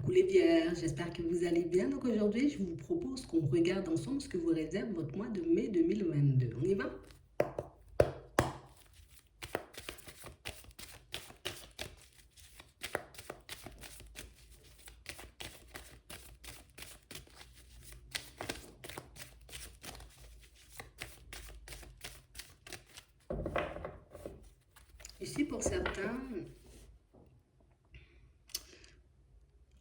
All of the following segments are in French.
Coucou les vierges, j'espère que vous allez bien. Donc aujourd'hui, je vous propose qu'on regarde ensemble ce que vous réserve votre mois de mai 2022. On y va? Ici, pour certains,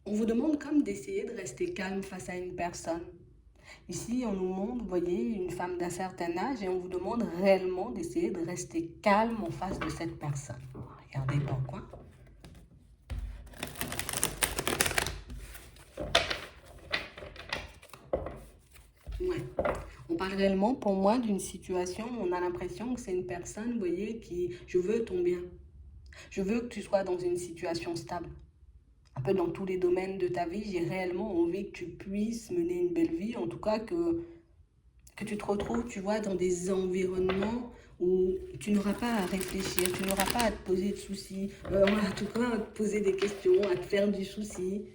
on vous demande comme d'essayer de rester calme face à une personne. Ici, on nous montre, vous voyez, une femme d'un certain âge et on vous demande réellement d'essayer de rester calme en face de cette personne. Regardez pourquoi. Ouais. On parle réellement, pour moi, d'une situation où on a l'impression que c'est une personne, vous voyez, qui, je veux ton bien. Je veux que tu sois dans une situation stable. Un peu dans tous les domaines de ta vie, j'ai réellement envie que tu puisses mener une belle vie. En tout cas, que tu te retrouves, tu vois, dans des environnements où tu n'auras pas à réfléchir, tu n'auras pas à te poser de soucis, en tout cas à te poser des questions, à te faire du souci,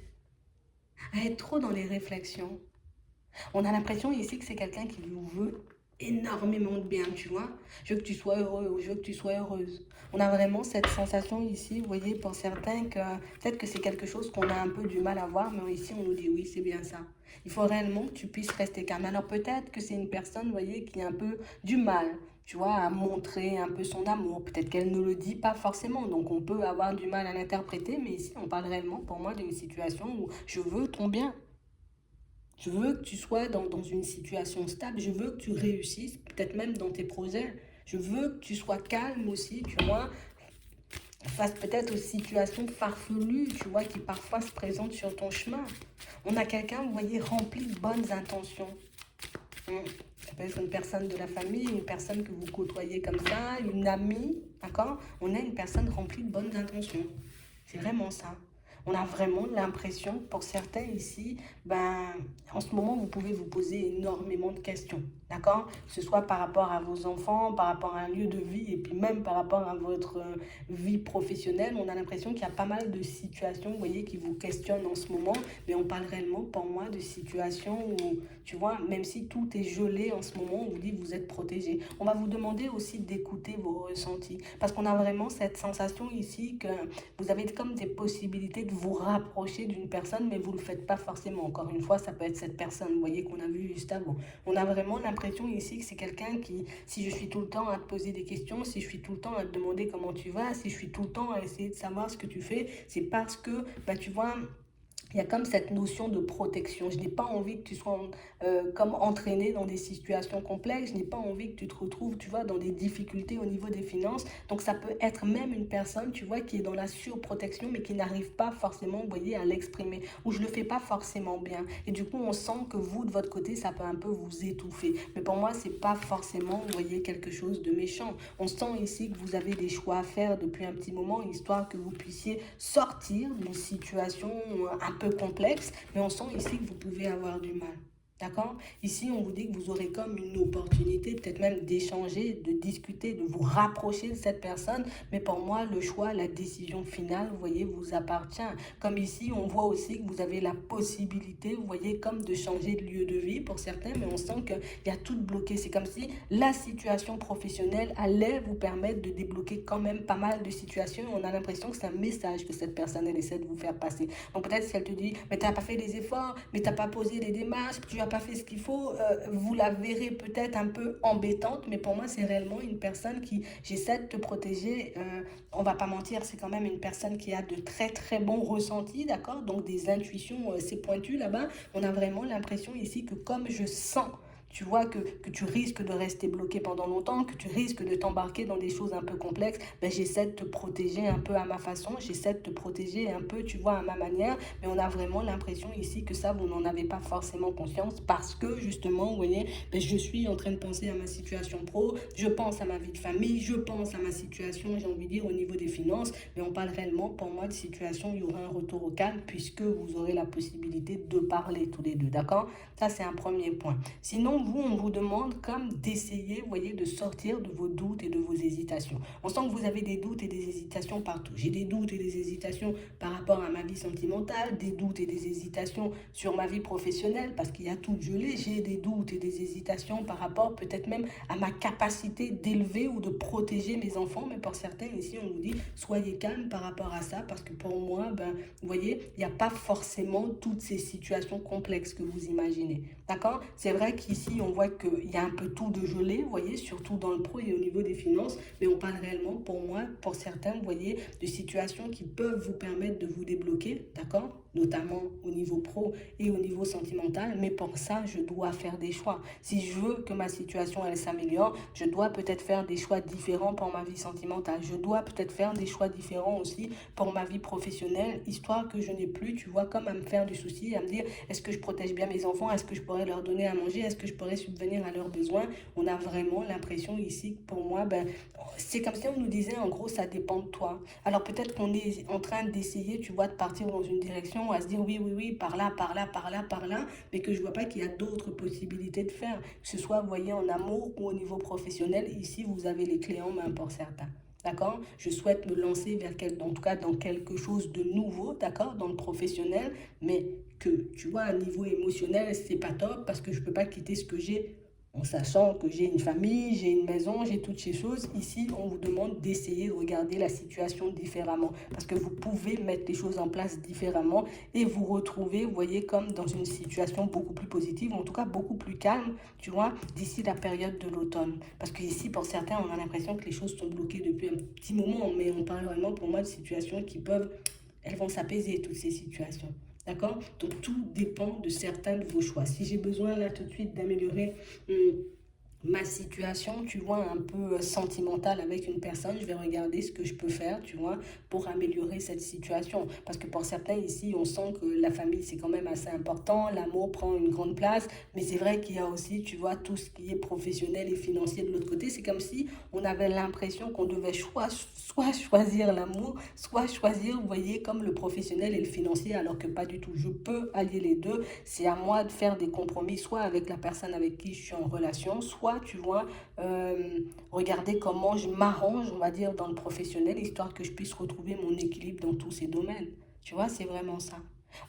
à être trop dans les réflexions. On a l'impression ici que c'est quelqu'un qui vous veut énormément de bien, tu vois. Je veux que tu sois heureux ou je veux que tu sois heureuse. On a vraiment cette sensation ici, vous voyez, pour certains, que peut-être que c'est quelque chose qu'on a un peu du mal à voir, mais ici on nous dit oui, c'est bien ça. Il faut réellement que tu puisses rester calme. Alors peut-être que c'est une personne, vous voyez, qui a un peu du mal, tu vois, à montrer un peu son amour. Peut-être qu'elle ne le dit pas forcément, donc on peut avoir du mal à l'interpréter, mais ici on parle réellement pour moi d'une situation où je veux ton bien. Je veux que tu sois dans une situation stable. Je veux que tu réussisses, peut-être même dans tes projets. Je veux que tu sois calme aussi, tu vois, face peut-être aux situations farfelues, tu vois, qui parfois se présentent sur ton chemin. On a quelqu'un, vous voyez, rempli de bonnes intentions. Ça peut être une personne de la famille, une personne que vous côtoyez comme ça, une amie, d'accord? On a une personne remplie de bonnes intentions. C'est vraiment ça. On a vraiment l'impression, pour certains ici, ben, en ce moment, vous pouvez vous poser énormément de questions, d'accord? Que ce soit par rapport à vos enfants, par rapport à un lieu de vie, et puis même par rapport à votre vie professionnelle. On a l'impression qu'il y a pas mal de situations, vous voyez, qui vous questionnent en ce moment, mais on parle réellement, pour moi, de situations où, tu vois, même si tout est gelé en ce moment, on vous dit que vous êtes protégé. On va vous demander aussi d'écouter vos ressentis, parce qu'on a vraiment cette sensation ici que vous avez comme des possibilités de vous rapprocher d'une personne, mais vous ne le faites pas forcément. Encore une fois, ça peut être cette personne, vous voyez, qu'on a vu juste avant. On a vraiment l'impression ici que c'est quelqu'un qui, si je suis tout le temps à te poser des questions, si je suis tout le temps à te demander comment tu vas, si je suis tout le temps à essayer de savoir ce que tu fais, c'est parce que, bah, tu vois, il y a comme cette notion de protection. Je n'ai pas envie que tu sois comme entraîné dans des situations complexes. Je n'ai pas envie que tu te retrouves, tu vois, dans des difficultés au niveau des finances. Donc, ça peut être même une personne, tu vois, qui est dans la surprotection, mais qui n'arrive pas forcément, vous voyez, à l'exprimer. Ou je ne le fais pas forcément bien. Et du coup, on sent que vous, de votre côté, ça peut un peu vous étouffer. Mais pour moi, c'est pas forcément, vous voyez, quelque chose de méchant. On sent ici que vous avez des choix à faire depuis un petit moment, histoire que vous puissiez sortir d'une situation un peu complexe, mais on sent ici que vous pouvez avoir du mal. D'accord? Ici, on vous dit que vous aurez comme une opportunité, peut-être même d'échanger, de discuter, de vous rapprocher de cette personne. Mais pour moi, le choix, la décision finale, vous voyez, vous appartient. Comme ici, on voit aussi que vous avez la possibilité, vous voyez, comme de changer de lieu de vie pour certains, mais on sent qu'il y a tout bloqué. C'est comme si la situation professionnelle allait vous permettre de débloquer quand même pas mal de situations. On a l'impression que c'est un message que cette personne, elle essaie de vous faire passer. Donc peut-être si elle te dit, mais tu n'as pas fait les efforts, mais tu n'as pas posé les démarches, tu n'as pas fait ce qu'il faut, vous la verrez peut-être un peu embêtante, mais pour moi, c'est réellement une personne qui, j'essaie de te protéger. On va pas mentir, c'est quand même une personne qui a de très très bons ressentis, d'accord? Donc des intuitions assez pointues là-bas. On a vraiment l'impression ici que comme je sens, tu vois que tu risques de rester bloqué pendant longtemps, que tu risques de t'embarquer dans des choses un peu complexes, ben, j'essaie de te protéger un peu à ma façon, j'essaie de te protéger un peu, tu vois, à ma manière, mais on a vraiment l'impression ici que ça, vous n'en avez pas forcément conscience parce que justement, vous voyez, ben, je suis en train de penser à ma situation pro, je pense à ma vie de famille, je pense à ma situation, j'ai envie de dire, au niveau des finances, mais on parle réellement, pour moi, de situation où il y aura un retour au calme puisque vous aurez la possibilité de parler tous les deux, d'accord? Ça, c'est un premier point. Sinon, vraiment, vous, on vous demande comme d'essayer, vous voyez, de sortir de vos doutes et de vos hésitations. On sent que vous avez des doutes et des hésitations partout. J'ai des doutes et des hésitations par rapport à ma vie sentimentale, des doutes et des hésitations sur ma vie professionnelle, parce qu'il y a tout de gelé. J'ai des doutes et des hésitations par rapport peut-être même à ma capacité d'élever ou de protéger mes enfants. Mais pour certains, ici, on nous dit, soyez calme par rapport à ça, parce que pour moi, ben, vous voyez, il n'y a pas forcément toutes ces situations complexes que vous imaginez. D'accord? C'est vrai qu'ici, on voit qu'il y a un peu tout de gelé, vous voyez, surtout dans le pro et au niveau des finances, mais on parle réellement, pour moi, pour certains, vous voyez, de situations qui peuvent vous permettre de vous débloquer, d'accord? Notamment au niveau pro et au niveau sentimental, mais pour ça, je dois faire des choix. Si je veux que ma situation, elle s'améliore, je dois peut-être faire des choix différents pour ma vie sentimentale. Je dois peut-être faire des choix différents aussi pour ma vie professionnelle, histoire que je n'ai plus, tu vois, comme à me faire du souci, à me dire, est-ce que je protège bien mes enfants? Est-ce que je pourrais leur donner à manger? Est-ce que je pourrais subvenir à leurs besoins? On a vraiment l'impression ici, pour moi, ben, c'est comme si on nous disait, en gros, ça dépend de toi. Alors peut-être qu'on est en train d'essayer, tu vois, de partir dans une direction, à se dire, oui, oui, oui, par là, par là, par là, par là, mais que je vois pas qu'il y a d'autres possibilités de faire, que ce soit, vous voyez, en amour ou au niveau professionnel. Ici, vous avez les clés en main pour certains. D'accord? Je souhaite me lancer vers en tout cas dans quelque chose de nouveau, d'accord, dans le professionnel, mais que tu vois, à un niveau émotionnel, c'est pas top parce que je peux pas quitter ce que j'ai en sachant que j'ai une famille, j'ai une maison, j'ai toutes ces choses. Ici, on vous demande d'essayer de regarder la situation différemment parce que vous pouvez mettre les choses en place différemment et vous retrouver, vous voyez, comme dans une situation beaucoup plus positive, en tout cas beaucoup plus calme, tu vois, d'ici la période de l'automne. Parce que ici, pour certains, on a l'impression que les choses sont bloquées depuis un petit moment, mais on parle vraiment pour moi de situations qui peuvent, elles vont s'apaiser, toutes ces situations. D'accord? Donc tout dépend de certains de vos choix. Si j'ai besoin là tout de suite d'améliorer ma situation, tu vois, un peu sentimentale avec une personne, je vais regarder ce que je peux faire, tu vois, pour améliorer cette situation. Parce que pour certains ici, on sent que la famille, c'est quand même assez important, l'amour prend une grande place, mais c'est vrai qu'il y a aussi, tu vois, tout ce qui est professionnel et financier de l'autre côté. C'est comme si on avait l'impression qu'on devait soit choisir l'amour, soit choisir, vous voyez, comme le professionnel et le financier, alors que pas du tout. Je peux allier les deux. C'est à moi de faire des compromis, soit avec la personne avec qui je suis en relation, soit tu vois, regarder comment je m'arrange, on va dire, dans le professionnel, histoire que je puisse retrouver mon équilibre dans tous ces domaines. Tu vois, c'est vraiment ça.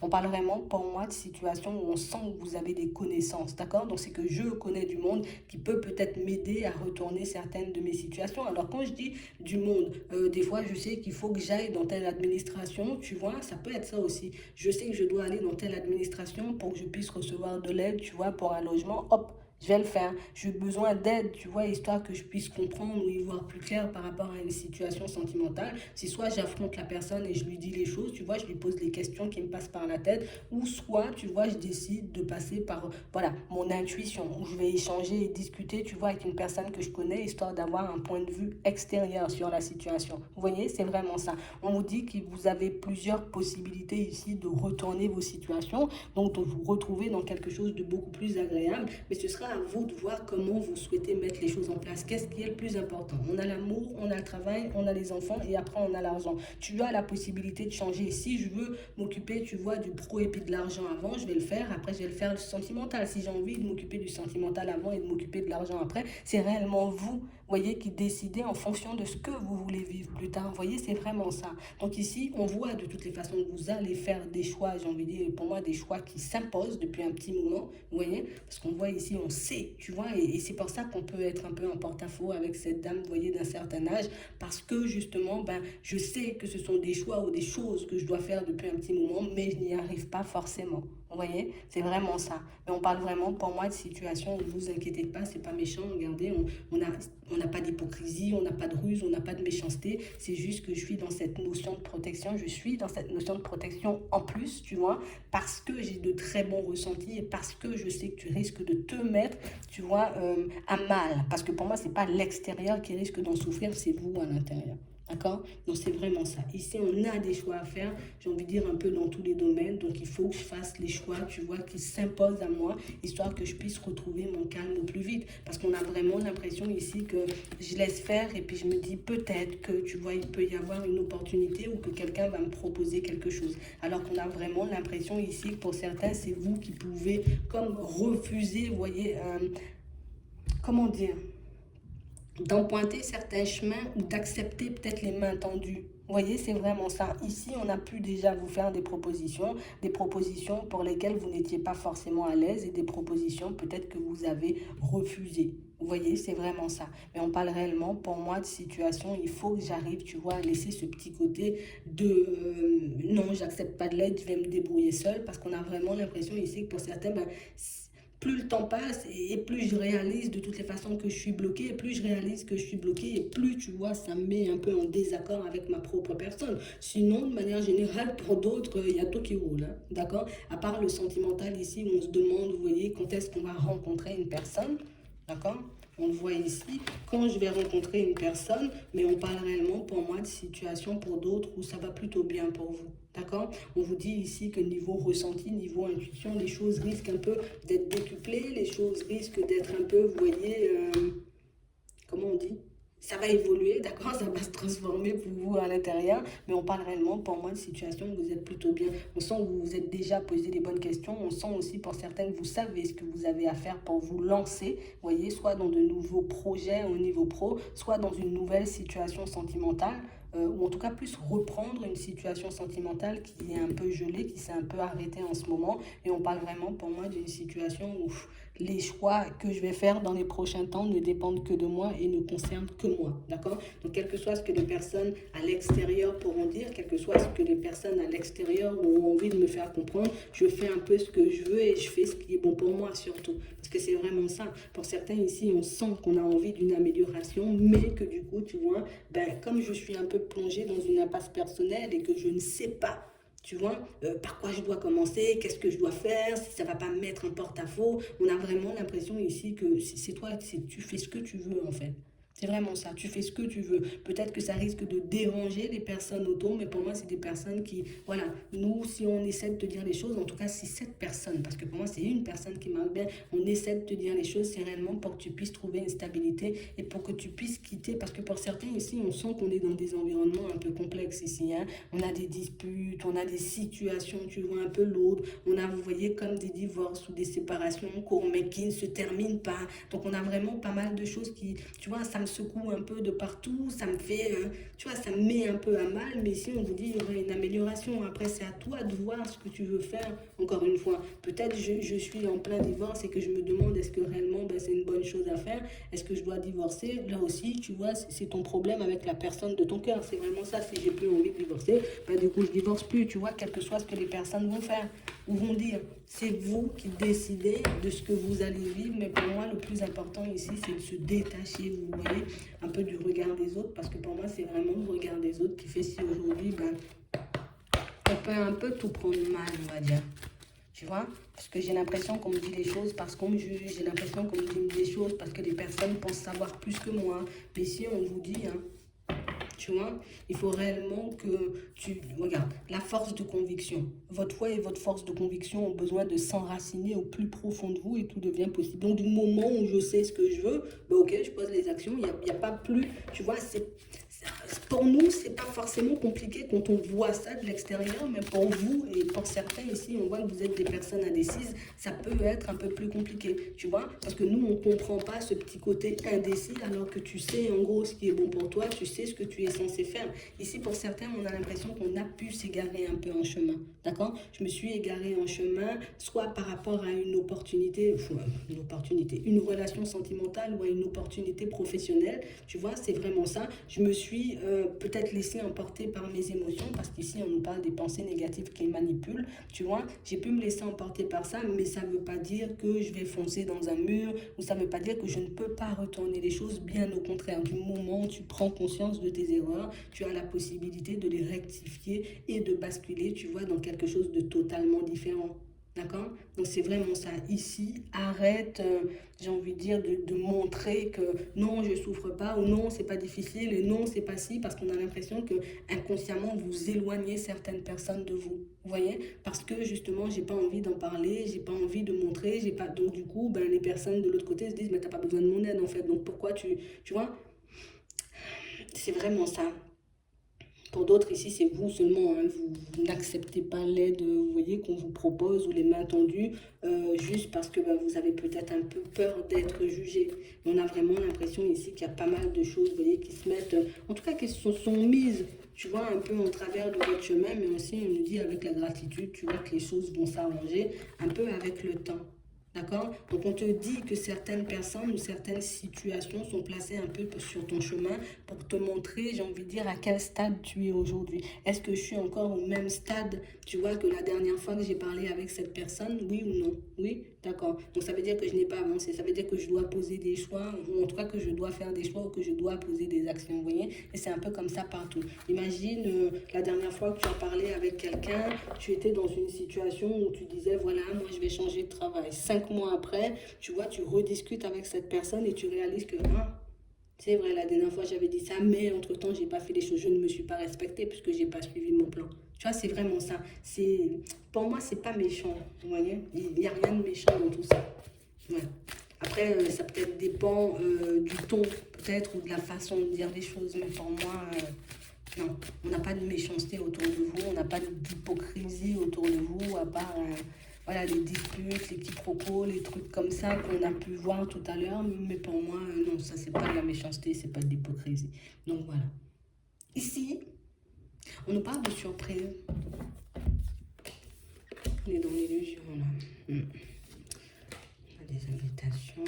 On parle vraiment, pour moi, de situations où on sent que vous avez des connaissances, d'accord? Donc, c'est que je connais du monde qui peut peut-être m'aider à retourner certaines de mes situations. Alors, quand je dis du monde, des fois, je sais qu'il faut que j'aille dans telle administration, tu vois, ça peut être ça aussi. Je sais que je dois aller dans telle administration pour que je puisse recevoir de l'aide, tu vois, pour un logement. Hop, je vais le faire. J'ai besoin d'aide, tu vois, histoire que je puisse comprendre ou y voir plus clair par rapport à une situation sentimentale. C'est soit j'affronte la personne et je lui dis les choses, tu vois, je lui pose les questions qui me passent par la tête, ou soit, tu vois, je décide de passer par, voilà, mon intuition, où je vais échanger et discuter, tu vois, avec une personne que je connais, histoire d'avoir un point de vue extérieur sur la situation. Vous voyez, c'est vraiment ça. On vous dit que vous avez plusieurs possibilités ici de retourner vos situations, donc de vous retrouver dans quelque chose de beaucoup plus agréable, mais ce sera à vous de voir comment vous souhaitez mettre les choses en place. Qu'est-ce qui est le plus important? On a l'amour, on a le travail, on a les enfants et après on a l'argent. Tu as la possibilité de changer. Si je veux m'occuper, tu vois, du pro et puis de l'argent avant, je vais le faire. Après, je vais le faire du sentimental. Si j'ai envie de m'occuper du sentimental avant et de m'occuper de l'argent après, c'est réellement vous, voyez, qui décidez en fonction de ce que vous voulez vivre plus tard. Vous voyez, c'est vraiment ça. Donc ici, on voit de toutes les façons que vous allez faire des choix, j'ai envie de dire, pour moi, des choix qui s'imposent depuis un petit moment, vous voyez, parce qu'on voit ici, on sait, tu vois, et c'est pour ça qu'on peut être un peu en porte-à-faux avec cette dame, vous voyez, d'un certain âge, parce que justement, ben, je sais que ce sont des choix ou des choses que je dois faire depuis un petit moment, mais je n'y arrive pas forcément. Vous voyez, c'est vraiment ça. Mais on parle vraiment, pour moi, de situation où ne vous inquiétez pas, c'est pas méchant. Regardez, on n'a pas d'hypocrisie, on n'a pas de ruse, on n'a pas de méchanceté. C'est juste que je suis dans cette notion de protection. Je suis dans cette notion de protection en plus, tu vois, parce que j'ai de très bons ressentis et parce que je sais que tu risques de te mettre, tu vois, à mal. Parce que pour moi, c'est pas l'extérieur qui risque d'en souffrir, c'est vous à l'intérieur. D'accord? Donc, c'est vraiment ça. Ici, on a des choix à faire, j'ai envie de dire un peu dans tous les domaines. Donc, il faut que je fasse les choix, tu vois, qui s'imposent à moi, histoire que je puisse retrouver mon calme au plus vite. Parce qu'on a vraiment l'impression ici que je laisse faire et puis je me dis peut-être que, tu vois, il peut y avoir une opportunité ou que quelqu'un va me proposer quelque chose. Alors qu'on a vraiment l'impression ici que pour certains, c'est vous qui pouvez comme refuser, vous voyez, comment dire, d'emprunter certains chemins ou d'accepter peut-être les mains tendues. Vous voyez, c'est vraiment ça. Ici, on a pu déjà vous faire des propositions pour lesquelles vous n'étiez pas forcément à l'aise et des propositions peut-être que vous avez refusées. Vous voyez, c'est vraiment ça. Mais on parle réellement, pour moi, de situation, il faut que j'arrive, tu vois, à laisser ce petit côté de non, j'accepte pas de l'aide, je vais me débrouiller seul, parce qu'on a vraiment l'impression ici que pour certains, ben, plus le temps passe et plus je réalise de toutes les façons que je suis bloquée, et plus je réalise que je suis bloquée, et plus, tu vois, ça me met un peu en désaccord avec ma propre personne. Sinon, de manière générale, pour d'autres, il y a tout qui roule, hein, d'accord? À part le sentimental ici, où on se demande, vous voyez, quand est-ce qu'on va rencontrer une personne, d'accord? On le voit ici, quand je vais rencontrer une personne, mais on parle réellement pour moi de situation pour d'autres où ça va plutôt bien pour vous. D'accord? On vous dit ici que niveau ressenti, niveau intuition, les choses risquent un peu d'être décuplées, les choses risquent d'être un peu, vous voyez, comment on dit? Ça va évoluer, d'accord? Ça va se transformer pour vous à l'intérieur, mais on parle réellement pour moi de situation où vous êtes plutôt bien. On sent que vous vous êtes déjà posé les bonnes questions. On sent aussi pour certaines que vous savez ce que vous avez à faire pour vous lancer, vous voyez, soit dans de nouveaux projets au niveau pro, soit dans une nouvelle situation sentimentale. Ou en tout cas plus reprendre une situation sentimentale qui est un peu gelée, qui s'est un peu arrêtée en ce moment. Et on parle vraiment pour moi d'une situation où les choix que je vais faire dans les prochains temps ne dépendent que de moi et ne concernent que moi, d'accord? Donc, quel que soit ce que les personnes à l'extérieur pourront dire, quel que soit ce que les personnes à l'extérieur auront envie de me faire comprendre, je fais un peu ce que je veux et je fais ce qui est bon pour moi surtout. Parce que c'est vraiment ça. Pour certains ici, on sent qu'on a envie d'une amélioration, mais que du coup, tu vois, ben, comme je suis un peu plongée dans une impasse personnelle et que je ne sais pas, tu vois, par quoi je dois commencer, qu'est-ce que je dois faire, si ça va pas me mettre en porte-à-faux. On a vraiment l'impression ici que c'est toi, tu fais ce que tu veux en fait. C'est vraiment ça, tu fais ce que tu veux. Peut-être que ça risque de déranger les personnes autour, mais pour moi, c'est des personnes qui, voilà, nous, si on essaie de te dire les choses, en tout cas, si cette personne, parce que pour moi, c'est une personne qui marche bien, on essaie de te dire les choses, c'est réellement pour que tu puisses trouver une stabilité et pour que tu puisses quitter, parce que pour certains ici, on sent qu'on est dans des environnements un peu complexes ici, hein. On a des disputes, on a des situations, tu vois, un peu lourdes, on a, vous voyez, comme des divorces ou des séparations en cours, mais qui ne se terminent pas. Donc, on a vraiment pas mal de choses qui, tu vois, ça me secoue un peu de partout, ça me fait, tu vois, ça me met un peu à mal, mais si on vous dit il y aurait une amélioration, après c'est à toi de voir ce que tu veux faire, encore une fois. Peut-être je suis en plein divorce et que je me demande est-ce que réellement ben, c'est une bonne chose à faire, est-ce que je dois divorcer, là aussi, tu vois, c'est ton problème avec la personne de ton cœur, c'est vraiment ça, si j'ai plus envie de divorcer, ben, du coup je divorce plus, tu vois, quel que soit ce que les personnes vont faire ou vont dire. C'est vous qui décidez de ce que vous allez vivre, mais pour moi, le plus important ici, c'est de se détacher, vous voyez, un peu du regard des autres, parce que pour moi, c'est vraiment le regard des autres qui fait si aujourd'hui, ben, on peut un peu tout prendre mal, on va dire. Tu vois? Parce que j'ai l'impression qu'on me dit les choses parce qu'on me juge, j'ai l'impression qu'on me dit des choses parce que les personnes pensent savoir plus que moi. Mais si on vous dit, hein, tu vois, il faut réellement que tu... Regarde, la force de conviction. Votre foi et votre force de conviction ont besoin de s'enraciner au plus profond de vous et tout devient possible. Donc, du moment où je sais ce que je veux, ben ok, je pose les actions. Il y a pas plus... Tu vois, pour nous, c'est pas forcément compliqué quand on voit ça de l'extérieur, mais pour vous et pour certains ici, on voit que vous êtes des personnes indécises, ça peut être un peu plus compliqué, tu vois, parce que nous, on comprend pas ce petit côté indécis, alors que tu sais en gros ce qui est bon pour toi, tu sais ce que tu es censé faire. Ici, pour certains, on a l'impression qu'on a pu s'égarer un peu en chemin, d'accord? Je me suis égarée en chemin, soit par rapport à une relation sentimentale ou à une opportunité professionnelle, tu vois, c'est vraiment ça. Je me suis peut-être laissé emporter par mes émotions, parce qu'ici on nous parle des pensées négatives qui manipulent, tu vois, j'ai pu me laisser emporter par ça, mais ça ne veut pas dire que je vais foncer dans un mur, ou ça ne veut pas dire que je ne peux pas retourner les choses, bien au contraire, du moment où tu prends conscience de tes erreurs, tu as la possibilité de les rectifier et de basculer, tu vois, dans quelque chose de totalement différent. D'accord? Donc c'est vraiment ça. Ici, arrête, j'ai envie de dire, de montrer que non, je souffre pas, ou non, c'est pas difficile, et non, c'est pas si, parce qu'on a l'impression que inconsciemment, vous éloignez certaines personnes de vous. Vous voyez? Parce que justement, j'ai pas envie d'en parler, j'ai pas envie de montrer, j'ai pas. Donc du coup, ben, les personnes de l'autre côté se disent, mais t'as pas besoin de mon aide en fait, donc pourquoi tu vois? C'est vraiment ça. Pour d'autres, ici, c'est vous seulement. Hein. Vous n'acceptez pas l'aide, vous voyez, qu'on vous propose ou les mains tendues, juste parce que bah, vous avez peut-être un peu peur d'être jugé. On a vraiment l'impression ici qu'il y a pas mal de choses, vous voyez, qui se mettent, en tout cas, qui sont mises, tu vois, un peu en travers de votre chemin, mais aussi, on nous dit avec la gratitude, tu vois, que les choses vont s'arranger un peu avec le temps. D'accord? Donc on te dit que certaines personnes ou certaines situations sont placées un peu sur ton chemin pour te montrer, j'ai envie de dire, à quel stade tu es aujourd'hui. Est-ce que je suis encore au même stade, tu vois, que la dernière fois que j'ai parlé avec cette personne, oui ou non? Oui, d'accord. Donc ça veut dire que je n'ai pas avancé, ça veut dire que je dois poser des choix, ou en tout cas que je dois faire des choix ou que je dois poser des actions, vous voyez? Et c'est un peu comme ça partout. Imagine, la dernière fois que tu as parlé avec quelqu'un, tu étais dans une situation où tu disais, voilà, moi je vais changer de travail. 5 mois après, tu vois, tu rediscutes avec cette personne et tu réalises que, ah, c'est vrai, la dernière fois j'avais dit ça, mais entre-temps, j'ai pas fait les choses, je ne me suis pas respectée puisque j'ai pas suivi mon plan. Tu vois, c'est vraiment ça. Pour moi, c'est pas méchant, vous voyez. Il n'y a rien de méchant dans tout ça. Ouais. Après, ça peut-être dépend du ton, peut-être, ou de la façon de dire les choses, mais pour moi, non, on n'a pas de méchanceté autour de vous, on n'a pas d'hypocrisie autour de vous, à part voilà, les disputes, les quiproquos, les trucs comme ça qu'on a pu voir tout à l'heure. Mais pour moi, non, ça, c'est pas de la méchanceté, c'est pas de l'hypocrisie. Donc voilà. Ici, on nous parle de surprise. On est dans l'illusion, là. On a des invitations,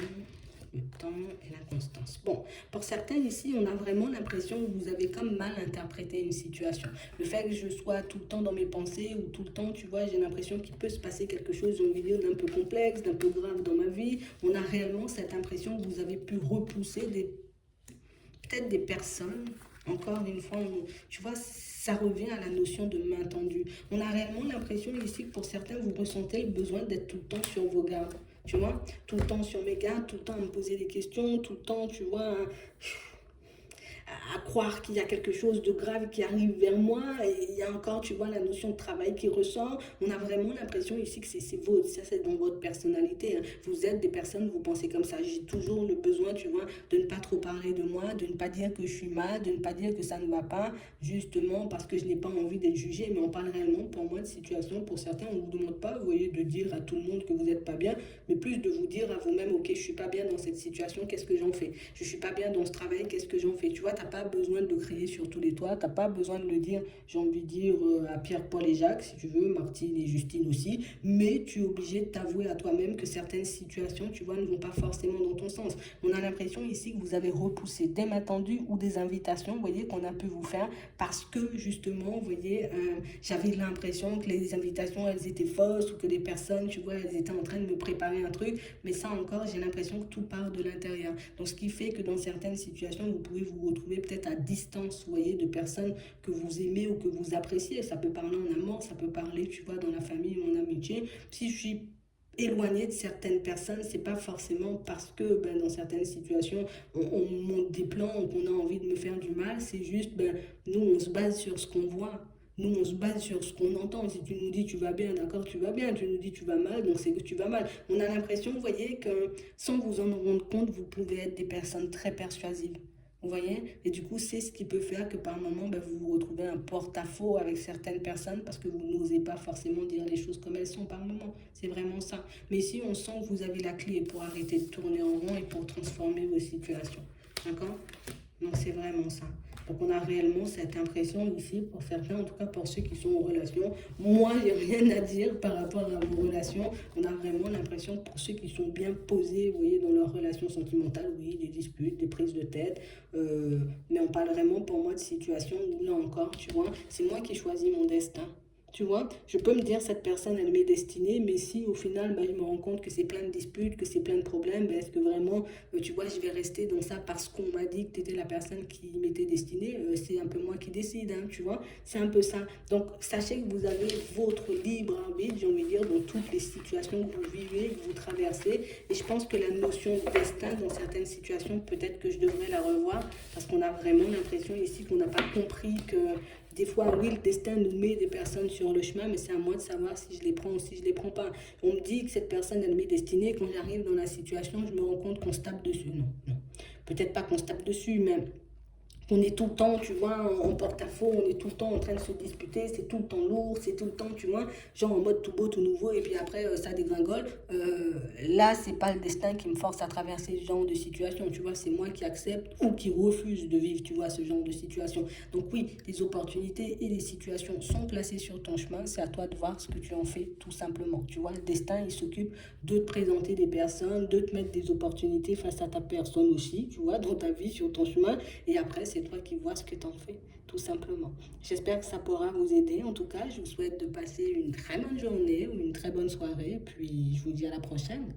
le temps et la constance. Bon, pour certains ici, on a vraiment l'impression que vous avez comme mal interprété une situation. Le fait que je sois tout le temps dans mes pensées ou tout le temps, tu vois, j'ai l'impression qu'il peut se passer quelque chose, une vidéo d'un peu complexe, d'un peu grave dans ma vie. On a réellement cette impression que vous avez pu repousser peut-être des personnes. Encore une fois, tu vois, ça revient à la notion de main tendue. On a réellement l'impression ici que pour certains, vous ressentez le besoin d'être tout le temps sur vos gardes. Tu vois, tout le temps sur mes gardes, tout le temps à me poser des questions, tout le temps, tu vois, à croire qu'il y a quelque chose de grave qui arrive vers moi. Et il y a encore, tu vois, la notion de travail qui ressort. On a vraiment l'impression ici que c'est votre, ça c'est dans votre personnalité. Hein. Vous êtes des personnes, vous pensez comme ça. J'ai toujours le besoin, tu vois, de ne pas trop parler de moi, de ne pas dire que je suis mal, de ne pas dire que ça ne va pas, justement parce que je n'ai pas envie d'être jugée. Mais on parle réellement, pour moi, de situation. Pour certains, on ne vous demande pas, vous voyez, de dire à tout le monde que vous n'êtes pas bien, mais plus de vous dire à vous-même, ok, je ne suis pas bien dans cette situation, qu'est-ce que j'en fais? Je ne suis pas bien dans ce travail, qu'est-ce que j'en fais? Tu vois, tu n'as pas besoin de le crier sur tous les toits, tu n'as pas besoin de le dire, j'ai envie de dire, à Pierre, Paul et Jacques, si tu veux, Martine et Justine aussi, mais tu es obligé de t'avouer à toi-même que certaines situations, tu vois, ne vont pas forcément dans ton sens. On a l'impression ici que vous avez repoussé des mains tendues ou des invitations, vous voyez, qu'on a pu vous faire parce que, justement, vous voyez, j'avais l'impression que les invitations, elles étaient fausses ou que les personnes, tu vois, elles étaient en train de me préparer un truc, mais ça encore, j'ai l'impression que tout part de l'intérieur. Donc, ce qui fait que dans certaines situations, vous pouvez vous retrouver peut-être à distance, vous voyez, de personnes que vous aimez ou que vous appréciez. Ça peut parler en amour, ça peut parler, tu vois, dans la famille ou en amitié. Si je suis éloigné de certaines personnes, c'est pas forcément parce que ben, dans certaines situations on monte des plans ou qu'on a envie de me faire du mal, c'est juste ben, nous on se base sur ce qu'on voit. Nous, on se base sur ce qu'on entend. Si tu nous dis tu vas bien, d'accord, tu vas bien. Tu nous dis tu vas mal, donc c'est que tu vas mal. On a l'impression, vous voyez, que sans vous en rendre compte, vous pouvez être des personnes très persuasives. Vous voyez? Et du coup, c'est ce qui peut faire que par moment, ben, vous vous retrouvez un porte-à-faux avec certaines personnes parce que vous n'osez pas forcément dire les choses comme elles sont par moment. C'est vraiment ça. Mais ici, on sent que vous avez la clé pour arrêter de tourner en rond et pour transformer vos situations. D'accord? Donc, c'est vraiment ça. Donc, on a réellement cette impression ici, pour certains, en tout cas pour ceux qui sont en relation. Moi, j'ai rien à dire par rapport à vos relations. On a vraiment l'impression que pour ceux qui sont bien posés, vous voyez, dans leurs relations sentimentales, oui, des disputes, des prises de tête. Mais on parle vraiment pour moi de situations où, là encore, tu vois, c'est moi qui choisis mon destin. Tu vois, je peux me dire cette personne elle m'est destinée, mais si au final je me rends compte que c'est plein de disputes, que c'est plein de problèmes, est-ce que vraiment, tu vois, je vais rester dans ça parce qu'on m'a dit que tu étais la personne qui m'était destinée. C'est un peu moi qui décide, hein, tu vois, c'est un peu ça. Donc sachez que vous avez votre libre arbitre, j'ai envie de dire, dans toutes les situations que vous vivez, que vous traversez. Et je pense que la notion de destin dans certaines situations, peut-être que je devrais la revoir parce qu'on a vraiment l'impression ici qu'on n'a pas compris que des fois, oui, le destin nous met des personnes sur le chemin, mais c'est à moi de savoir si je les prends ou si je les prends pas. On me dit que cette personne, elle m'est destinée. Quand j'arrive dans la situation, je me rends compte qu'on se tape dessus. Non, non. Peut-être pas qu'on se tape dessus, mais on est tout le temps, tu vois, en porte-à-faux, on est tout le temps en train de se disputer, c'est tout le temps lourd, c'est tout le temps, tu vois, genre en mode tout beau, tout nouveau, et puis après, ça dégringole. Là, c'est pas le destin qui me force à traverser ce genre de situation, tu vois, c'est moi qui accepte ou qui refuse de vivre, tu vois, ce genre de situation. Donc oui, les opportunités et les situations sont placées sur ton chemin, c'est à toi de voir ce que tu en fais, tout simplement. Tu vois, le destin, il s'occupe de te présenter des personnes, de te mettre des opportunités face à ta personne aussi, tu vois, dans ta vie, sur ton chemin, et après, c'est toi qui vois ce que tu en fais, tout simplement. J'espère que ça pourra vous aider. En tout cas, je vous souhaite de passer une très bonne journée ou une très bonne soirée. Puis, je vous dis à la prochaine.